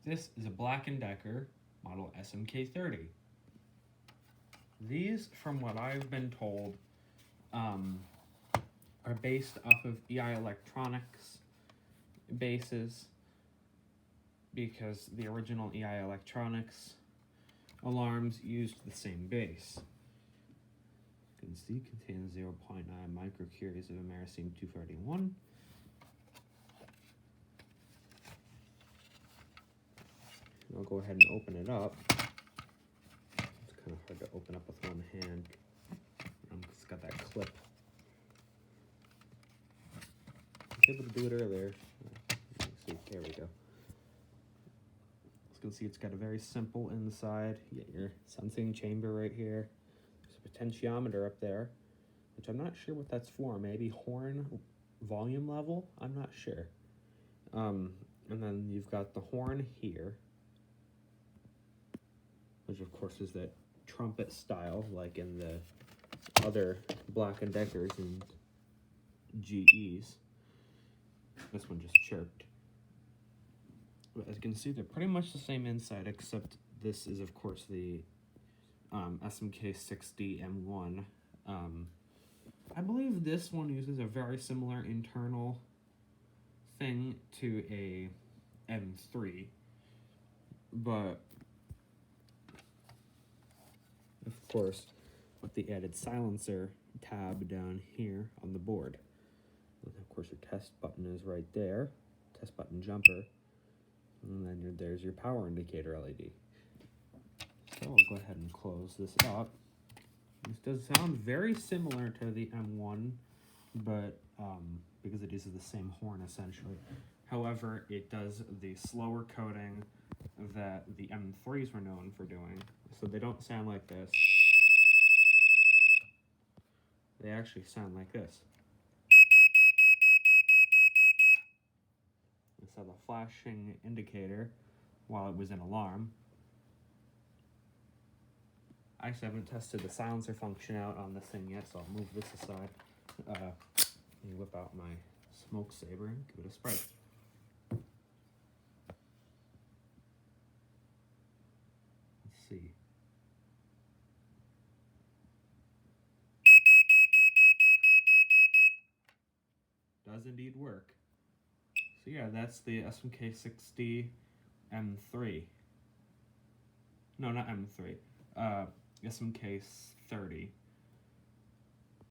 This is a Black & Decker model SMK30. These, from what I've been told, are based off of EI Electronics bases, because the original EI Electronics alarms used the same base. You can see contains 0.9 microcuries of americium-231. I'll go ahead and open it up. It's kind of hard to open up with one hand. It's got that clip. I was able to do it earlier. Let's see, there we go. As you can see, it's got a very simple inside. You get your sensing chamber right here. There's a potentiometer up there, which I'm not sure what that's for. Maybe horn volume level? I'm not sure. And then you've got the horn here, which of course is that trumpet style, like in the other Black & Deckers and GEs. This one just chirped. But as you can see, they're pretty much the same inside, except this is, of course, the SMK60 M1. I believe this one uses a very similar internal thing to a M3, but of course with the added silencer tab down here on the board. And of course your test button is right there, test button jumper, and then there's your power indicator LED. So I'll go ahead and close this up. This does sound very similar to the M1, but because it uses the same horn essentially. However, it does the slower coding that the M3s were known for doing. So they don't sound like this. They actually sound like this. So the flashing indicator while it was in alarm. I actually haven't tested the silencer function out on this thing yet, so I'll move this aside. Let me whip out my smoke saber and give it a spray. Let's see. Does indeed work. So yeah, that's the SMK60 M3. No, not M3. SMK30.